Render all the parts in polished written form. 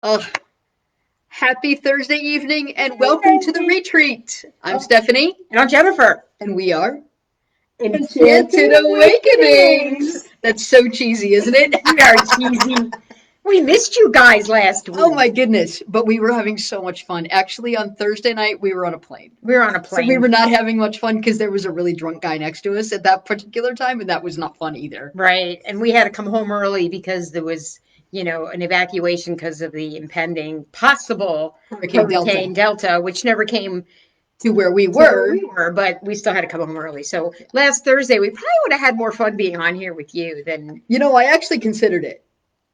Uh, Happy Thursday evening and welcome to the retreat. I'm Stephanie And I'm Jennifer. and we are Enchanted Enchanted Awakenings. Awakenings. That's so cheesy, isn't it? We are cheesy. We missed you guys last Oh my week. goodness, but we were having so much fun. Actually, on Thursday night, we were on a plane. We were on a So we plane. were not having much fun because there was a really drunk guy next to us at that particular time, and that was not fun either. Right. And we had to come home early because there was, an evacuation because of the impending possible Hurricane Delta Hurricane Delta, which never came to where we to where were. we were, but we still had to come home early. So last Thursday, we probably would have had more fun being on here with you than I actually considered it.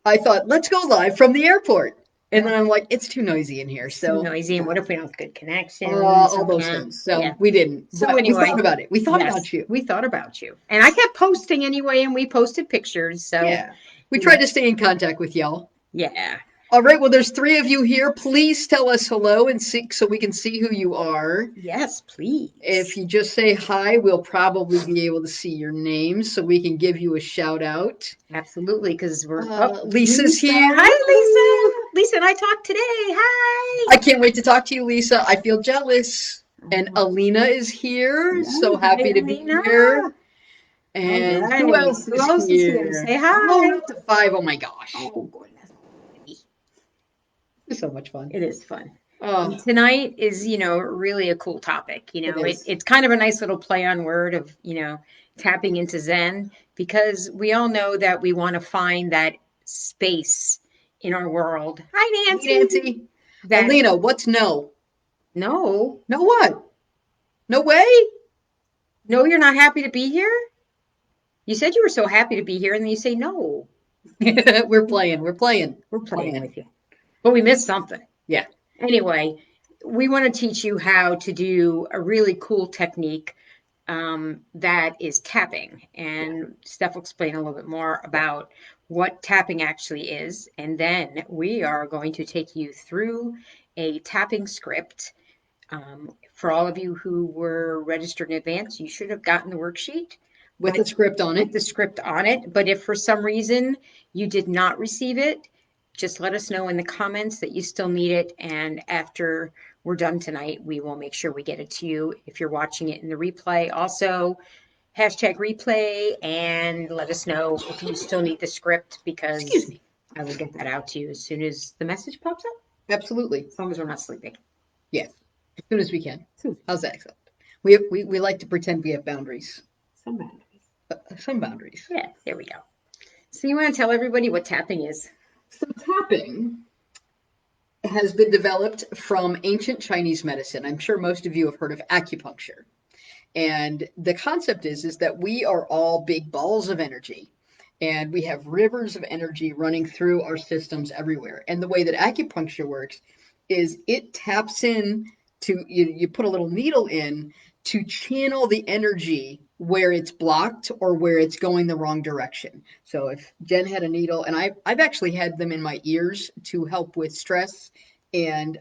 I thought, let's go live from the airport. And then I'm like, it's too noisy in here. it's too So, noisy. And what if we don't have good connections? all We those can't. things. So Yeah. we didn't. So But we anyway, thought about it. We thought yes, about you. we thought about you. And I kept posting anyway, and we posted pictures. So, Yeah. We tried to stay in contact with y'all. yeah. All right. Well, there's three of you here. Please tell us hello and see so we can see who you are. Yes, If please. you just say hi, we'll probably be able to see your name so we can give you a shout out. Absolutely, because we're up. Lisa's Lisa. here. Hi, Lisa. Lisa and I talked today. Hi. I can't wait to talk to you, Lisa. I feel jealous. And Alina is here. So Hi, happy to be Alina. here. All And who right. else Who is else is here? here? Say Oh, hi. up to five. Oh my gosh. Oh, goodness. It's so much fun. It is fun. And Oh, tonight is, really a cool topic. it is. It's kind of a nice little play on word of, tapping into Zen because we all know that we want to find that space in our world. Hi, Hey, Nancy. Nancy. That Alina, what's no? no, No what? No way? no, you're not happy to be here. You said you were so happy to be here, and then you say no. We're playing. We're playing. We're playing Playing. with you, but we missed something. Yeah. Anyway, we want to teach you how to do a really cool technique that is tapping. Yeah. And Steph will explain a little bit more about what tapping actually is. And then we are going to take you through a tapping script. For all of you who were registered in advance, you should have gotten the worksheet With the but script on with it. the script on it. But if for some reason you did not receive it, just let us know in the comments that you still need it. And after we're done tonight, we will make sure we get it to you if you're watching it in the replay. Also, hashtag replay and let us know if you still need the script Excuse because me. I will get that out to you as soon as the message pops up, Absolutely. as long as we're not sleeping. Yes. As soon as we can. Soon. How's that sound? We like to pretend we have boundaries. Some boundaries. Some boundaries. Yeah, there we go. So you want to tell everybody what tapping is? So tapping has been developed from ancient Chinese medicine. I'm sure most of you have heard of acupuncture. And the concept is that we are all big balls of energy and we have rivers of energy running through our systems everywhere. And the way that acupuncture works is it taps in to you put a little needle in to channel the energy where it's blocked or where it's going the wrong direction. So if Jen had a needle, and I've actually had them in my ears to help with stress and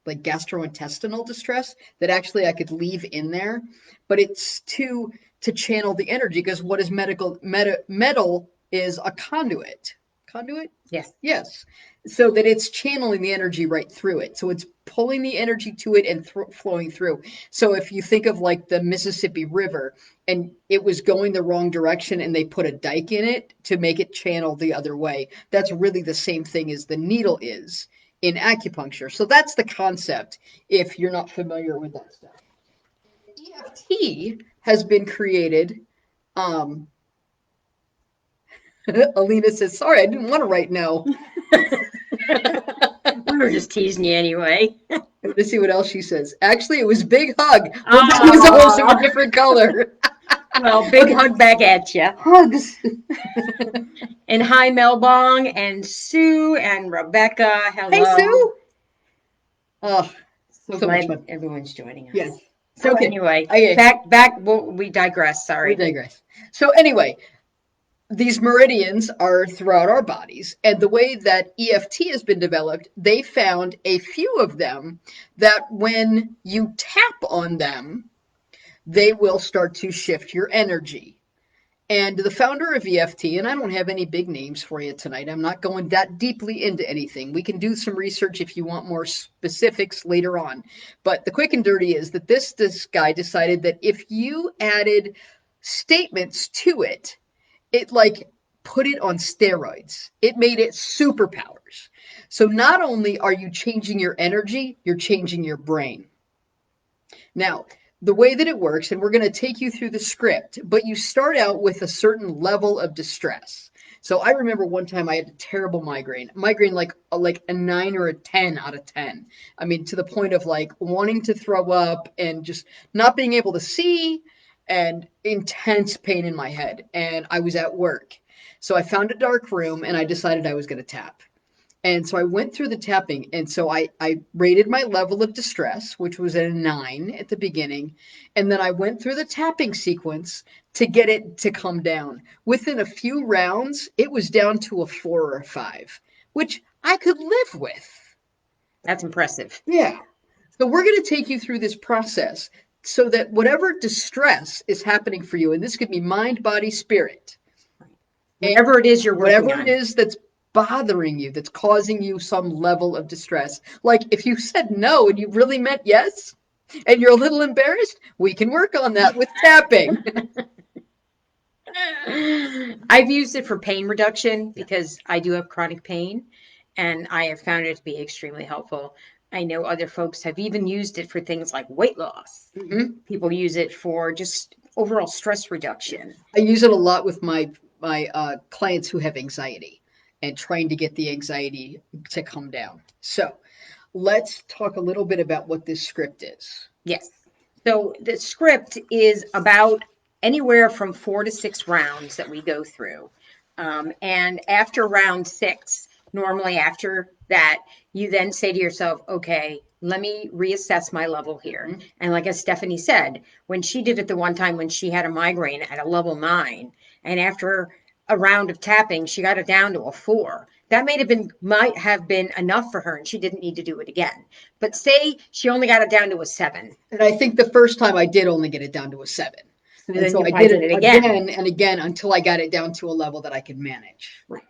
like gastrointestinal distress that actually I could leave in there, but it's to channel the energy because what is metal is a conduit. Conduit? Yes. Yes. So that it's channeling the energy right through it. So it's pulling the energy to it and flowing through. So if you think of like the Mississippi River and it was going the wrong direction and they put a dike in it to make it channel the other way, that's really the same thing as the needle is in acupuncture. So that's the concept if you're not familiar with that stuff. EFT has been created. Um, Alina says, sorry, I didn't want to write no. We were just teasing you anyway. Let's see what else she says. Actually, it was big hug. Well, that Oh, was also a different color. well, big hug back at you. Hugs. And hi, Melbong and Sue and Rebecca. Hey, Hello. Sue. Oh, So so much glad fun. everyone's joining us. Yes. So Okay. anyway, Okay. back. Well, we digress. We Sorry. digress. So anyway, these meridians are throughout our bodies. And the way that EFT has been developed, they found a few of them that when you tap on them, they will start to shift your energy. And the founder of EFT, and I don't have any big names for you tonight. I'm not going that deeply into anything. We can do some research if you want more specifics later on. But the quick and dirty is that this guy decided that if you added statements to it, it like put it on steroids. It made it superpowers. So not only are you changing your energy, you're changing your brain. Now, the way that it works, and we're going to take you through the script, but you start out with a certain level of distress. So I remember one time I had a terrible migraine like a 9 or a 10 out of 10. I mean, to the point of like wanting to throw up and just not being able to see and intense pain in my head. And I was at work. So I found a dark room and I decided I was going to tap. And so I went through the tapping. And so I rated my level of distress, which was at a 9 at the beginning. And then I went through the tapping sequence to get it to come down. Within a few rounds, it was down to a 4 or a 5, which I could live with. That's impressive. Yeah. So we're going to take you through this process so that whatever distress is happening for you, and this could be mind, body, spirit, Whatever it is you're working whatever on. it is that's bothering you, that's causing you some level of distress. Like if you said no and you really meant yes, and you're a little embarrassed, we can work on that with tapping. I've used it for pain reduction because I do have chronic pain, and I have found it to be extremely helpful. I know other folks have even used it for things like weight loss. Mm-hmm. People use it for just overall stress reduction. I use it a lot with my clients who have anxiety and trying to get the anxiety to come down. So let's talk a little bit about what this script is. Yes. So the script is about anywhere from 4 to 6 rounds that we go through. And after round 6, normally after that, you then say to yourself, okay, let me reassess my level here. Mm-hmm. And like as Stephanie said, when she did it the one time when she had a migraine at a level 9, and after a round of tapping, she got it down to a 4. That might have been enough for her, and she didn't need to do it again. But say she only got it down to a 7. And I think the first time I did only get it down to a 7. So And then so you I probably did did it it again. and again until I got it down to a level that I could manage. Right.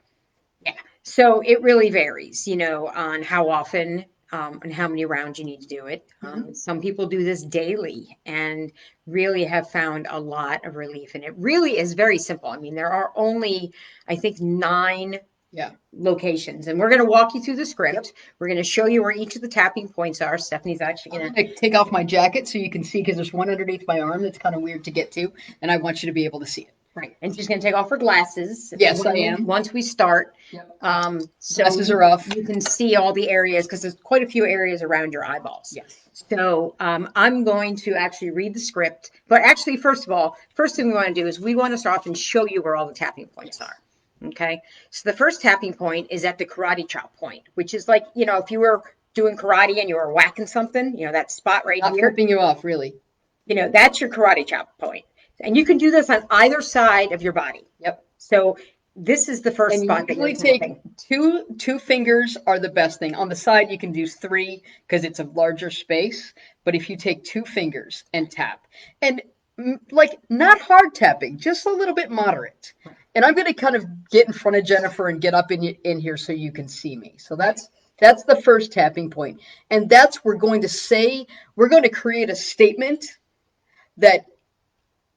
Yeah. So it really varies, on how often and how many rounds you need to do it. Some people do this daily and really have found a lot of relief. And it really is very simple. I mean, there are only, I think, 9 Yeah. locations. And we're going to walk you through the script. Yep. We're going to show you where each of the tapping points are. Stephanie's actually I'm going going to take off my jacket so you can see because there's one underneath my arm that's kind of weird to get to. And I want you to be able to see it. Right. And she's going to take off her glasses. Yes, I am. Once we start. Yep. So Glasses are off. you can see all the areas because there's quite a few areas around your eyeballs. Yes. So I'm going to actually read the script. But actually, first of all, first thing we want to do is we want to start off and show you where all the tapping points are. Okay. So the first tapping point is at the karate chop point, which is like, if you were doing karate and you were whacking something, that spot right Not here. flipping you off, really. That's your karate chop point. And you can do this on either side of your body. Yep. So this is the first And spot you that you're usually take tapping. two fingers are the best thing. On the side, you can do 3 because it's a larger space. But if you take 2 fingers and tap, and like not hard tapping, just a little bit moderate. And I'm going to kind of get in front of Jennifer and get up in here so you can see me. So that's the first tapping point. And that's we're going to create a statement that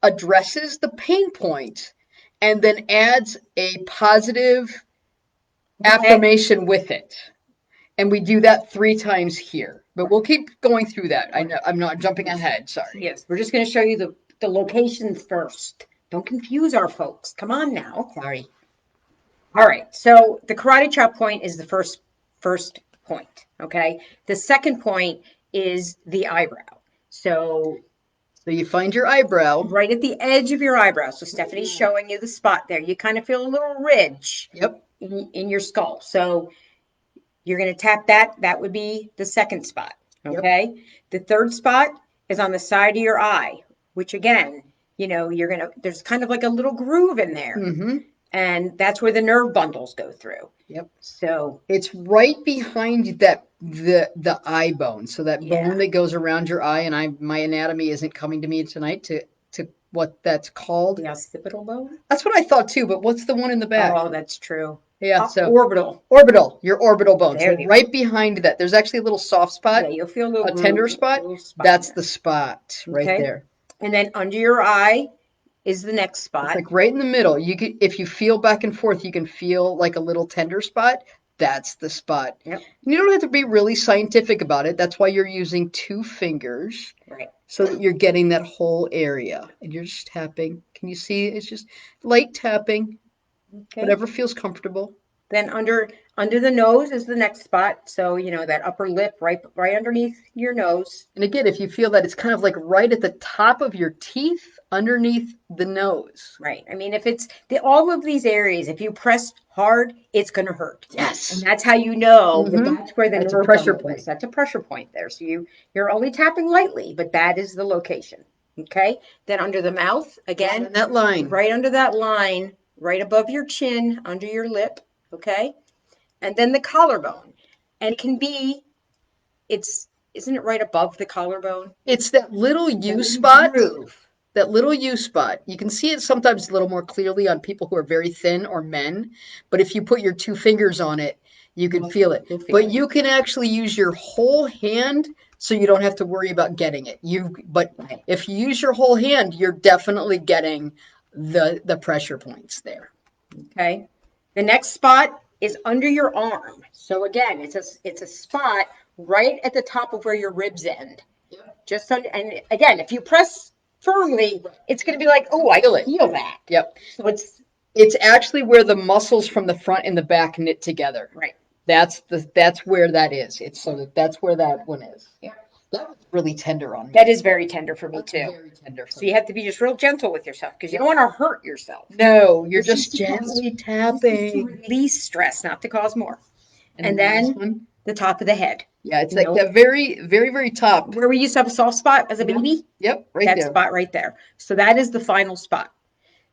addresses the pain point and then adds a positive affirmation with it. And we do that 3 times here. But we'll keep going through that. I know I'm not jumping ahead. Sorry. Yes, we're just going to show you the locations first. Don't confuse our folks. Come on now. Sorry. All right. So the karate chop point is the first point. Okay. The second point is the eyebrow. So you find your eyebrow. Right at the edge of your eyebrow. So Stephanie's showing you the spot there. You kind of feel a little ridge. Yep. In your skull. So you're going to tap that. That would be the second spot. Okay. Yep. The third spot is on the side of your eye, which again, there's kind of like a little groove in there. Mm-hmm. And that's where the nerve bundles go through. Yep. So it's right behind that the eye bone. So that bone that goes around your eye, and my anatomy isn't coming to me tonight to what that's called. The occipital bone? That's what I thought too, but what's the one in the back? Oh, that's true. Yeah, so Orbital. your orbital bone. There So you go. right behind that, there's actually a little soft spot, Yeah, you'll feel a little a tender groove, spot. little spot That's there. the spot right Okay. there. And then under your eye is the next It's spot. like right in the middle. You could, if you feel back and forth, you can feel like a little tender spot. That's the spot. Yep. And you don't have to be really scientific about it. That's why you're using 2 fingers Right. so that you're getting that whole area. And you're just tapping. Can you see? It's just light tapping, Okay. whatever feels comfortable. Then under the nose is the next spot. So, that upper lip right underneath your nose. And again, if you feel that it's kind of like right at the top of your teeth underneath the nose. Right. I mean, if it's all of these areas, if you press hard, it's going to hurt. And Yes. that's how you know that Mm-hmm. that's where the That's a nerve pressure bone is. point. That's a pressure point there. So you're only tapping lightly, but that is the location. Okay. Then under the mouth, again, And that line. right under that line, right above your chin, under your lip. Okay. And then the collarbone. And it can be, isn't it right above the collarbone? It's that little U That little spot. groove. That little U spot. You can see it sometimes a little more clearly on people who are very thin or men, but if you put your 2 fingers on it, you can feel it. You'll feel But it. you can actually use your whole hand so you don't have to worry about getting it. But Right. if you use your whole hand, you're definitely getting the pressure points there. Okay. The next spot is under your arm. So again, it's a spot right at the top of where your ribs end. Just under, and again, if you press firmly, it's going to be like, oh, I Feel it. feel that. Yep. So It's actually where the muscles from the front and the back knit together. right. That's where that is. It's so that's where that one is. Yeah. That was really tender on me. That is very tender for me That's too. very tender for So me. you have to be just real gentle with yourself because you don't want to hurt yourself. No, you're This is just to gently to tapping. release stress, not to cause more. And the last then one? the top of the head. Yeah, it's You like know, the very, very, very top. where we used to have a soft spot as a baby, Yep, right that there. spot right there. So that is the final spot.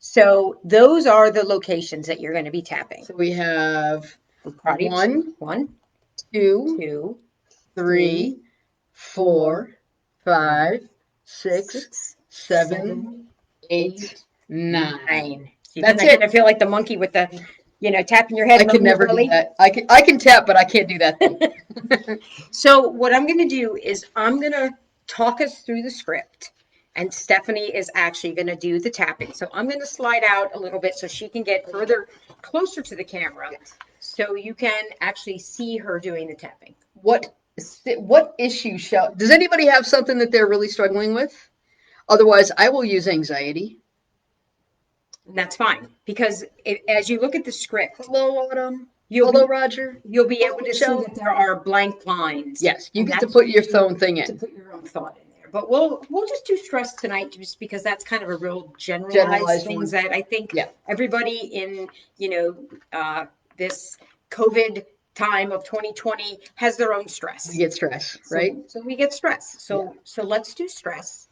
So those are the locations that you're going to be tapping. So we have Karate, one, 2, 2, 3, 3, 4, 5, 6, 6, 7, 8, 9. 9. So you're That's not it. going to feel like the monkey with the, tapping your head. I can never do that. I can tap, but I can't do that thing. So what I'm going to do is I'm going to talk us through the script, and Stephanie is actually going to do the tapping. So I'm going to slide out a little bit so she can get further closer to the camera, so you can actually see her doing the tapping. What issue does anybody have something that they're really struggling with? Otherwise, I will use anxiety. And that's fine, because as you look at the script, Hello, Autumn. you'll Hello, be Roger. you'll be able to Michelle. see that there are blank lines. Yes, you And get to that's put your for you own thing to in. put your own thought in there. But we'll just do stress tonight, just because that's kind of a real generalized things one. that I think Yeah. everybody in this COVID time of 2020 has their own stress. We get stress, right? So we get stress. So let's do stress.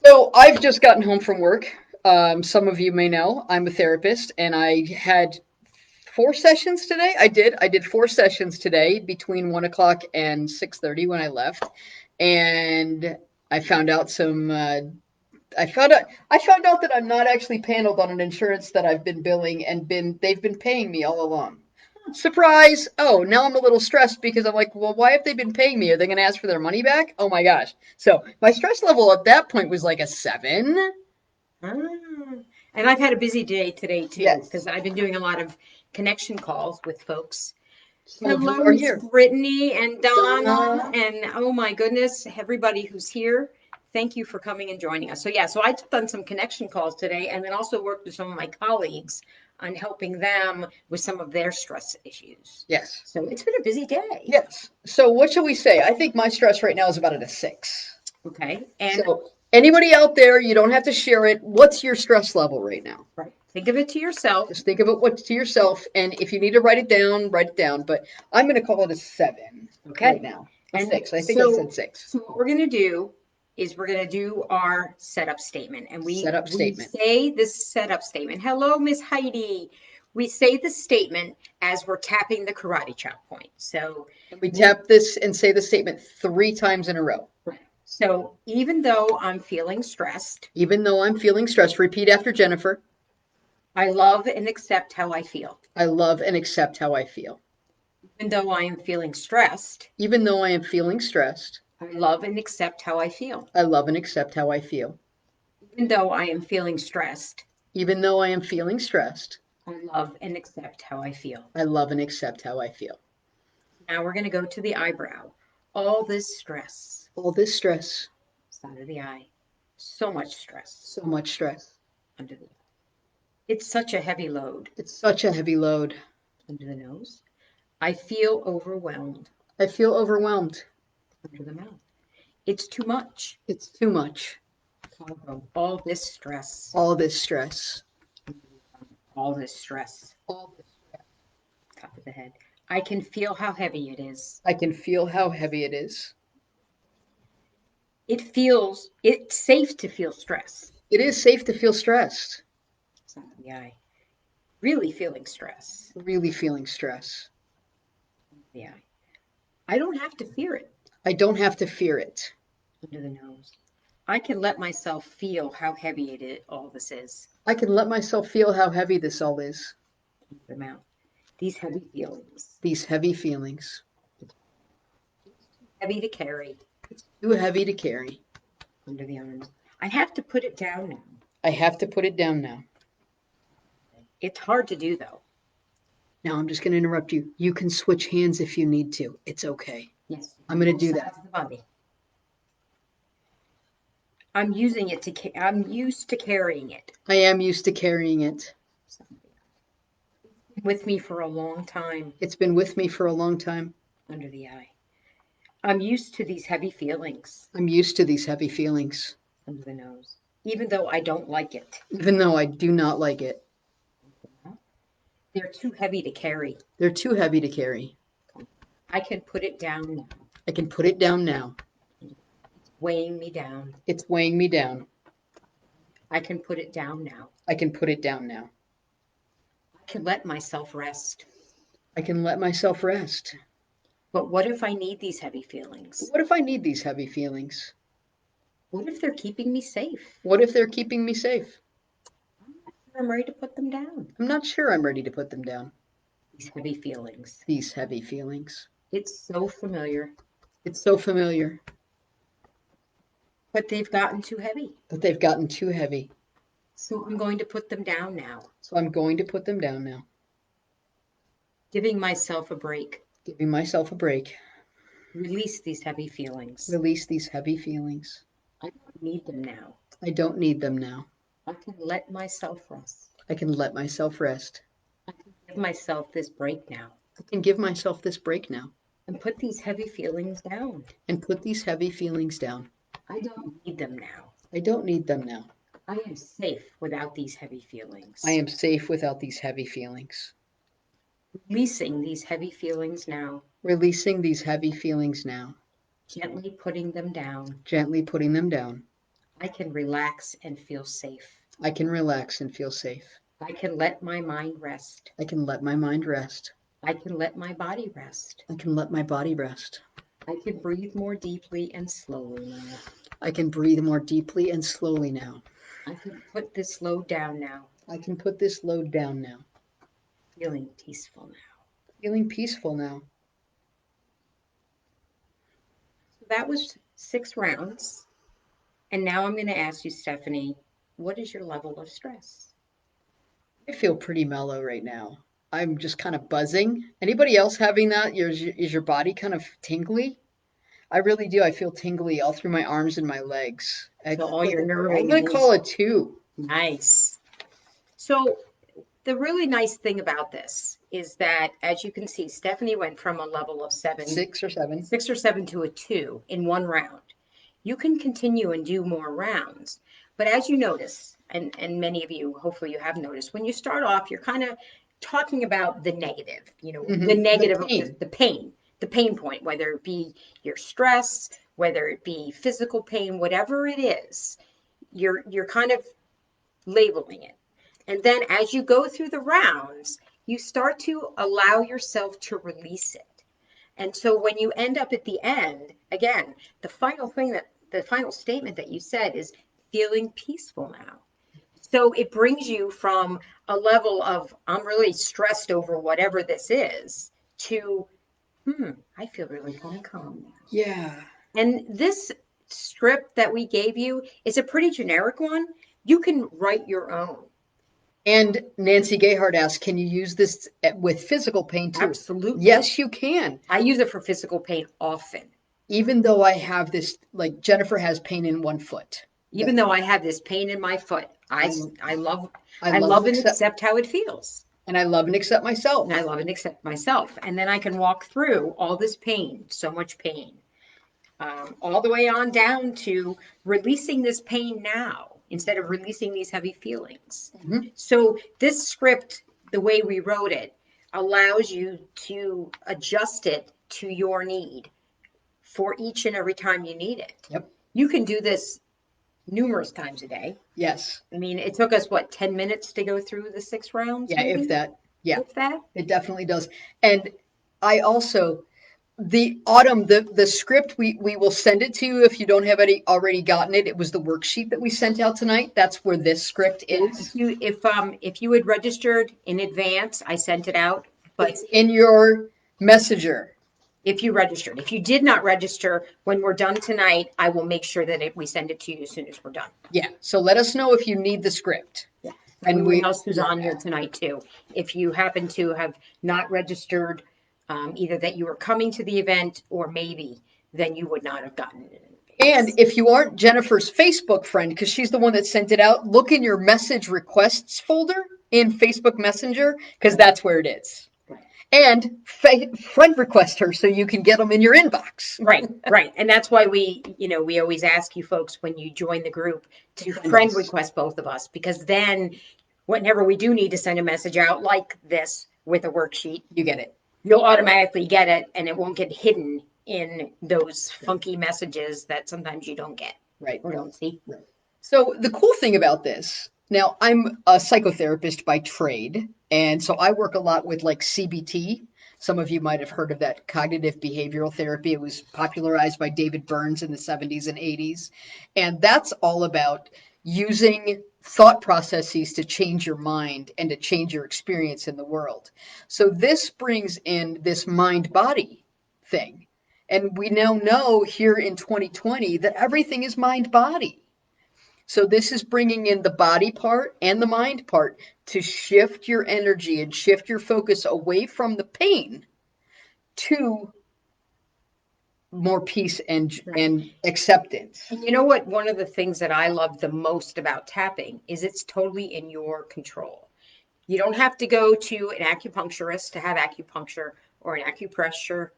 So I've just gotten home from work. Some of you may know I'm a therapist, and I had 4 sessions today. I did 4 sessions today between 1 o'clock and 6:30 when I left, and I found out I found out that I'm not actually paneled on an insurance that I've been billing and they've been paying me all along. Surprise! Oh, now I'm a little stressed because I'm like, well, why have they been paying me? Are they going to ask for their money back? Oh my gosh! So my stress level at that point was like a 7. And I've had a busy day today too, Yes. because I've been doing a lot of connection calls with folks. Some of Hello, you are Miss here. Brittany and Donna, Donna. and oh my goodness, everybody who's here. Thank you for coming and joining us. So I've done some connection calls today, and then also worked with some of my colleagues on helping them with some of their stress issues. Yes. So it's been a busy day. Yes. So what shall we say? I think my stress right now is about at a 6. Okay. And so anybody out there, you don't have to share it. What's your stress level right now? right. Think of it to yourself. Just think of it to yourself, and if you need to write it down, write it down. But I'm going to call it a 7 right now. A 6. I think I said 6. So what we're going to do is we're going to do our setup statement, and we say this setup statement. Hello, Miss Heidi. We say the statement as we're tapping the karate chop point. So we tap this and say the statement 3 times in a row. Right. So even though I'm feeling stressed, Even though I'm feeling stressed, repeat after Jennifer. I love and accept how I feel. I love and accept how I feel. Even though I am feeling stressed, Even though I am feeling stressed, I love and accept how I feel. I love and accept how I feel. Even though I am feeling stressed, Even though I am feeling stressed, I love and accept how I feel. I love and accept how I feel. Now we're going to go to the eyebrow. All this stress, All this stress, side of the eye, so much stress so much stress. under the eye. It's such a heavy load It's such a heavy load. under the nose. I feel overwhelmed I feel overwhelmed. under the mouth. It's too much. It's too much. Collarbone. All this stress. All this stress. All this stress. All this stress. Top of the head. I can feel how heavy it is. I can feel how heavy it is. It's safe to feel stress. It is safe to feel stressed. Side of the eye. Really feeling stress. Really feeling stress. The eye. I don't have to fear it. I don't have to fear it. Under the nose. I can let myself feel how heavy all this is. I can let myself feel how heavy this all is. Under the mouth. These heavy feelings. These heavy feelings. Heavy to carry. Too heavy to carry. Under the arms. I have to put it down now. I have to put it down now. It's hard to do though. Now I'm just going to interrupt you. You can switch hands if you need to. It's okay. Yes. I'm going to do that. The body. I'm using it I'm used to carrying it. I am used to carrying it. With me for a long time. It's been with me for a long time. Under the eye. I'm used to these heavy feelings. I'm used to these heavy feelings. Under the nose. Even though I don't like it. Even though I do not like it. They're too heavy to carry. They're too heavy to carry. I can put it down now. I can put it down now. It's weighing me down. It's weighing me down. I can put it down now. I can put it down now. I can let myself rest. I can let myself rest. But what if I need these heavy feelings? What if I need these heavy feelings? What if they're keeping me safe? What if they're keeping me safe? I'm ready to put them down. I'm not sure I'm ready to put them down. These heavy feelings. These heavy feelings. It's so familiar. It's so familiar. But they've gotten too heavy. But they've gotten too heavy. So I'm going to put them down now. So I'm going to put them down now. Giving myself a break. Giving myself a break. Release these heavy feelings. Release these heavy feelings. I don't need them now. I don't need them now. I can let myself rest. I can let myself rest. I can give myself this break now. I can give myself this break now. And put these heavy feelings down. And put these heavy feelings down. I don't need them now. I don't need them now. I am safe without these heavy feelings. I am safe without these heavy feelings. Releasing these heavy feelings now. Releasing these heavy feelings now. Gently putting them down. Gently putting them down. I can relax and feel safe. I can relax and feel safe. I can let my mind rest. I can let my mind rest. I can let my body rest. I can let my body rest. I can breathe more deeply and slowly now. I can breathe more deeply and slowly now. I can put this load down now. I can put this load down now. Feeling peaceful now. Feeling peaceful now. So that was 6 rounds. And now I'm going to ask you, Stephanie, what is your level of stress? I feel pretty mellow right now. I'm just kind of buzzing. Anybody else having that? Is your body kind of tingly? I really do. I feel tingly all through my arms and my legs. So all your nerve I'm going to call it 2. Nice. So the really nice thing about this is that, as you can see, Stephanie went from a level of 7, 6 or 7. 6 or 7 to a 2 in 1 round. You can continue and do more rounds. But as you notice, and many of you, hopefully you have noticed, when you start off, you're kind of talking about the negative, the negative of just the pain point, whether it be your stress, whether it be physical pain, whatever it is, you're kind of labeling it. And then as you go through the rounds, you start to allow yourself to release it. And so when you end up at the end, again, the final thing the final statement that you said is feeling peaceful now. So it brings you from a level of, I'm really stressed over whatever this is, to, I feel really kind of calm now. Yeah. And this script that we gave you is a pretty generic one. You can write your own. And Nancy Gayhart asked, can you use this with physical pain too? Absolutely. Yes, you can. I use it for physical pain often. Even though I have this, like Jennifer has pain in one foot. Even though I have this pain in my foot, I I love and accept, accept how it feels. and I love and accept myself. And I love and accept myself. And then I can walk through all this pain, so much pain, all the way on down to releasing this pain now instead of releasing these heavy feelings. Mhm. So this script, the way we wrote it, allows you to adjust it to your need for each and every time you need it. Yep. You can do this numerous times a day. Yes. I mean, it took us what, 10 minutes to go through the 6 rounds? Yeah, Maybe? if that. Yeah, If that? it definitely does. And I also, the script, we will send it to you if you don't have any already gotten it. It was the worksheet that we sent out tonight. That's where this script Yeah, is. if you had registered in advance, I sent it out. But It's in your messenger. if you registered, if you did not register, when we're done tonight, I will make sure that we send it to you as soon as we're done. Yeah. So let us know if you need the script. Yeah. And Everyone else who's yeah. on here tonight too. If you happen to have not registered, either that you were coming to the event or maybe then you would not have gotten it in And advance. if you aren't Jennifer's Facebook friend, because she's the one that sent it out, look in your message requests folder in Facebook Messenger, because that's where it is. Right. And friend request her so you can get them in your inbox. Right, right. And that's why we always ask you folks when you join the group to friend request both of us, because then whenever we do need to send a message out like this with a worksheet, You get it. you'll automatically get it and it won't get hidden in those funky messages that sometimes you don't get Right. or don't see. Right. So the cool thing about this, now I'm a psychotherapist by trade, and so I work a lot with like CBT. Some of you might have heard of that, cognitive behavioral therapy. It was popularized by David Burns in the 70s and 80s. And that's all about using thought processes to change your mind and to change your experience in the world. So this brings in this mind body thing. And we now know here in 2020 that everything is mind body. So this is bringing in the body part and the mind part to shift your energy and shift your focus away from the pain to more peace and acceptance. And you know what? One of the things that I love the most about tapping is it's totally in your control. You don't have to go to an acupuncturist to have acupuncture or an acupressure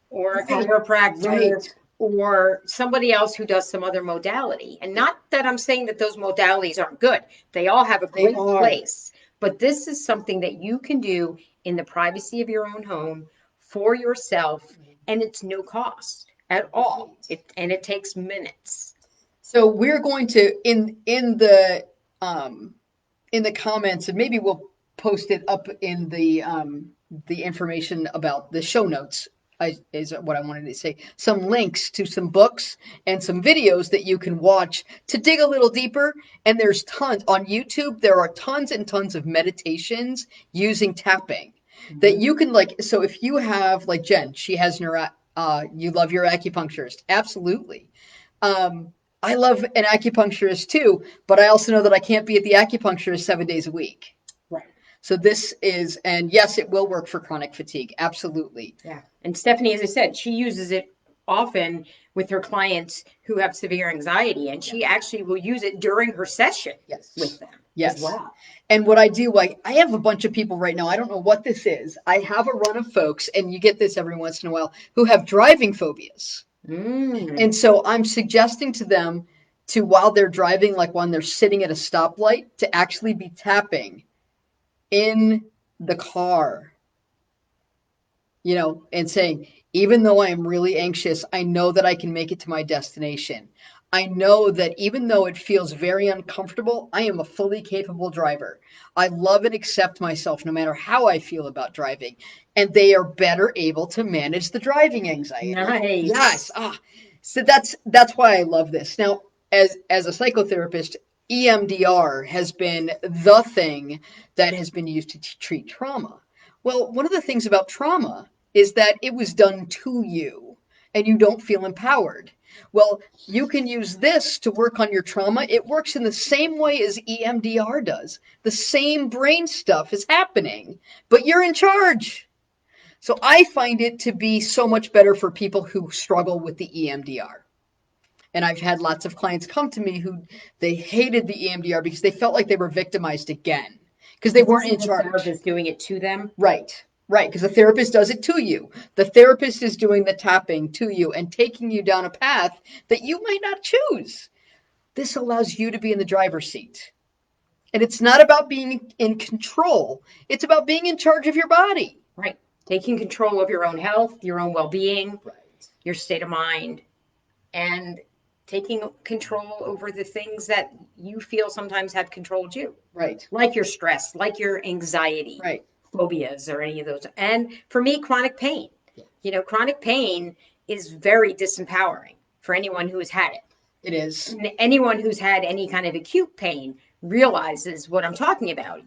or a chiropractor Right. or somebody else who does some other modality. And not that I'm saying that those modalities aren't good. They all have a They great are. place. But this is something that you can do in the privacy of your own home for yourself, and it's no cost at all. It takes minutes. So we're going to um in the comments, and maybe we'll post it up in the information about the show notes. Is what I wanted to say. Some links to some books and some videos that you can watch to dig a little deeper. And there's tons on YouTube. There are tons and tons of meditations using tapping that you can like. So if you have like Jen, she has you love your acupuncturist, absolutely. I love an acupuncturist too, but I also know that I can't be at the acupuncturist 7 days a week. Right. So this is, and yes, it will work for chronic fatigue. Absolutely. Yeah. And Stephanie, as I said, she uses it often with her clients who have severe anxiety, and she actually will use it during her session Yes. with them Yes. as well. And what I do, like, I have a bunch of people right now. I don't know what this is. I have a run of folks, and you get this every once in a while, who have driving phobias. And so I'm suggesting to them to, while they're driving, like when they're sitting at a stoplight, to actually be tapping in the car, and saying, even though I am really anxious, I know that I can make it to my destination. I know that even though it feels very uncomfortable, I am a fully capable driver. I love and accept myself no matter how I feel about driving. And they are better able to manage the driving anxiety. Nice. Yes. So that's why I love this. Now, as a psychotherapist, EMDR has been the thing that has been used to treat trauma. Well, one of the things about trauma is that it was done to you and you don't feel empowered. Well, you can use this to work on your trauma. It works in the same way as EMDR does. The same brain stuff is happening, but you're in charge. So I find it to be so much better for people who struggle with the EMDR. And I've had lots of clients come to me who they hated the EMDR because they felt like they were victimized again because they This weren't in isn't the charge. therapist doing it to them. Right, right. Because the therapist does it to you. The therapist is doing the tapping to you and taking you down a path that you might not choose. This allows you to be in the driver's seat. And it's not about being in control, it's about being in charge of your body. Right. Taking control of your own health, your own well-being, Right. your state of mind, and taking control over the things that you feel sometimes have controlled you, Right. like your stress, like your anxiety, Right. phobias, or any of those. And for me, chronic pain. Yeah. Chronic pain is very disempowering for anyone who has had it. It is. And anyone who's had any kind of acute pain realizes what I'm talking about.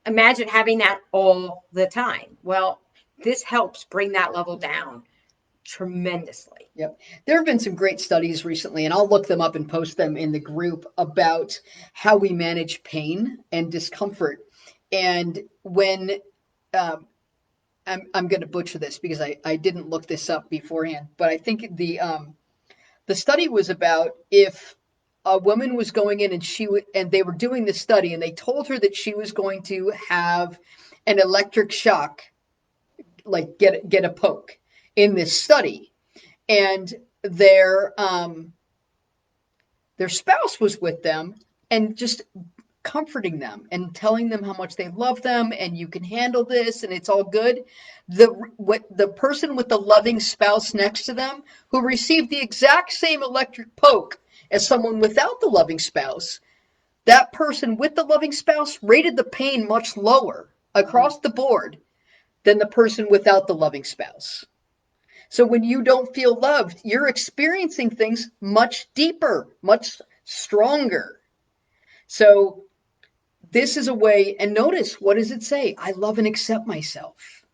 Imagine having that all the time. Well, this helps bring that level down tremendously. Yep. There have been some great studies recently, and I'll look them up and post them in the group about how we manage pain and discomfort. And when I'm going to butcher this because I didn't look this up beforehand, but I think the study was about if a woman was going in and and they were doing the study and they told her that she was going to have an electric shock, like get a poke in this study, and their spouse was with them and just comforting them and telling them how much they love them and you can handle this and it's all good. The person with the loving spouse next to them who received the exact same electric poke as someone without the loving spouse, that person with the loving spouse rated the pain much lower across the board than the person without the loving spouse. So when you don't feel loved, you're experiencing things much deeper, much stronger. So this is a way, and notice, what does it say? I love and accept myself.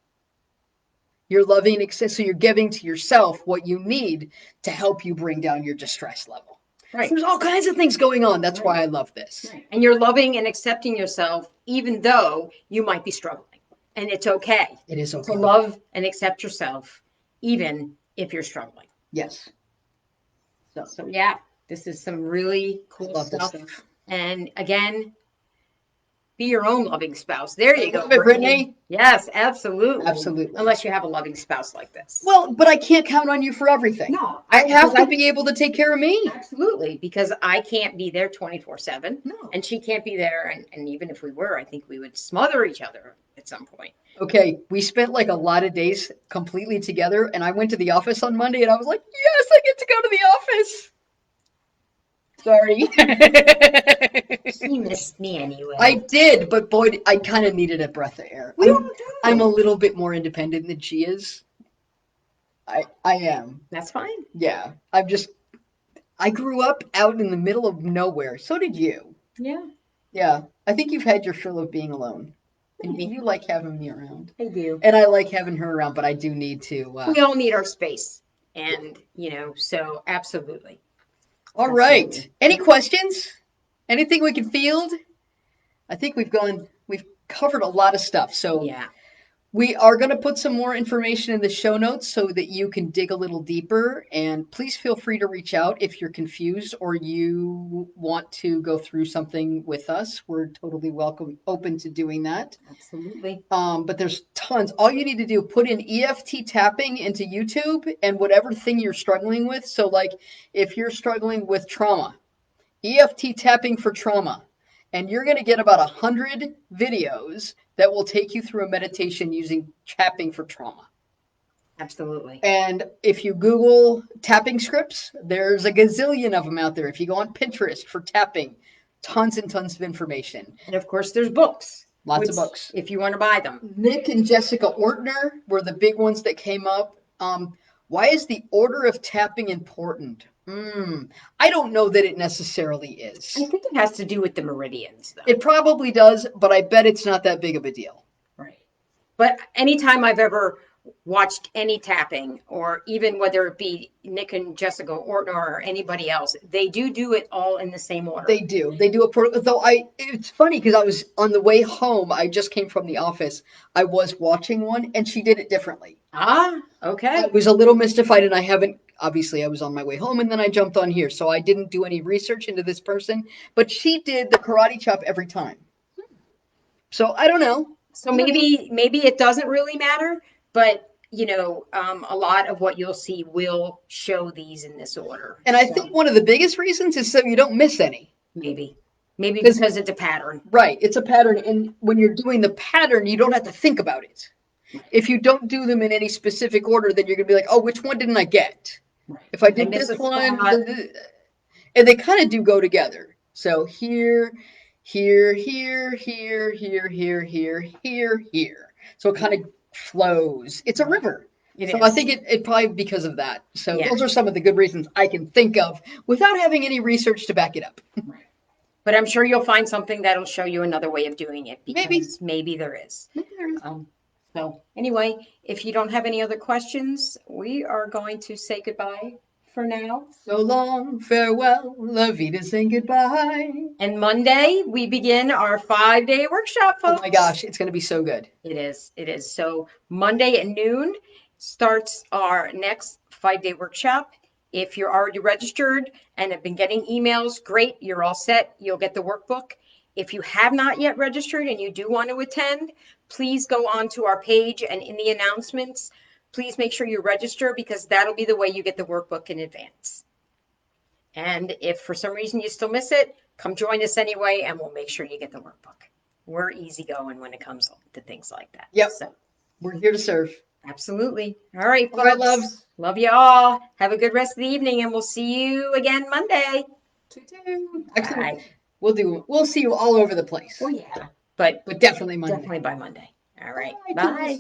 You're loving and accept, so you're giving to yourself what you need to help you bring down your distress level. Right. So there's all kinds of things going on. That's why I love this. Right. And you're loving and accepting yourself, even though you might be struggling. And it's okay. It is okay to love and accept yourself, even if you're struggling. Yes. So yeah, this is some really cool stuff. And again, be your own loving spouse. There you go, Brittany. Yes, absolutely. Absolutely. Unless you have a loving spouse like this. Well, but I can't count on you for everything. No. I have to be able to take care of me. Absolutely, because I can't be there 24/7. No. And she can't be there. And even if we were, I think we would smother each other at some point. Okay, we spent like a lot of days completely together, and I went to the office on Monday, and I was like, yes, I get to go to the office. Sorry. She missed me anyway. I did, but boy, I kind of needed a breath of air. I'm a little bit more independent than she is. I am. That's fine. Yeah, I grew up out in the middle of nowhere. So did you. Yeah. Yeah, I think you've had your fill of being alone. And you like having me around. I do. And I like having her around, but I do need to. We all need our space. And, so absolutely. All right. Any questions? Anything we can field? I think we've covered a lot of stuff. So yeah. We are going to put some more information in the show notes so that you can dig a little deeper. And please feel free to reach out if you're confused or you want to go through something with us. We're totally open to doing that. Absolutely. But there's tons. All you need to do, put in EFT tapping into YouTube and whatever thing you're struggling with. So like if you're struggling with trauma, EFT tapping for trauma. And you're going to get about 100 videos that will take you through a meditation using tapping for trauma. Absolutely. And if you Google tapping scripts, there's a gazillion of them out there. If you go on Pinterest for tapping, tons and tons of information. And of course, there's books. Lots of books. If you want to buy them. Nick and Jessica Ortner were the big ones that came up. Why is the order of tapping important? I don't know that it necessarily I is. think it has to do with the meridians, though. It probably does, but I bet it's not that big of a deal. Right. But anytime I've ever watched any tapping, or even whether it be Nick and Jessica or anybody else, they do it all in the same order. They do. They do a protocol. Though it's funny because I was on the way home. I just came from the office. I was watching one, and she did it differently. Ah, I okay. was a little mystified, and I haven't. Obviously, I was on my way home, and then I jumped on here, so I didn't do any research into this person. But she did the karate chop every time. So I don't know. So maybe it doesn't really matter, but a lot of what you'll see will show these in this order. And I think So one of the biggest reasons is so you don't miss any. maybe Because because it's a pattern. right, it's a pattern, and when you're doing the pattern, you don't have to think about it. If you don't do them in any specific order, then you're gonna be like, oh, which one didn't I get? Right. If I I did miss this a one, spot. and they kind of do go together. So here, here, here, here, here, here, here, here, here. So it kind of flows. It's a river. It So I is. think it probably because of that. So Yeah. those are some of the good reasons I can think of without having any research to back it up. Right. But I'm sure you'll find something that'll show you another way of doing it Maybe. because maybe there is. Maybe there is. Um, so anyway, if you don't have any other questions, we are going to say goodbye for now. So long, farewell, La Vida, saying goodbye. And Monday, we begin our 5-day workshop, Oh my folks. gosh, it's going to be so good. It is. It is. So Monday at noon starts our next 5-day workshop. If you're already registered and have been getting emails, great, you're all set. You'll get the workbook. If you have not yet registered and you do want to attend, please go on to our page and in the announcements, please make sure you register because that'll be the way you get the workbook in advance. And if for some reason you still miss it, come join us anyway and we'll make sure you get the workbook. We're easygoing when it comes to things like that. Yep. So We're here to serve. absolutely. All right, All right, folks. loves. Love you all. Have a good rest of the evening and we'll see you again Monday. Actually, Bye. we'll see you all over the place. Well, yeah, but But definitely Monday. definitely by Monday. All right. Bye, kiddos. Bye.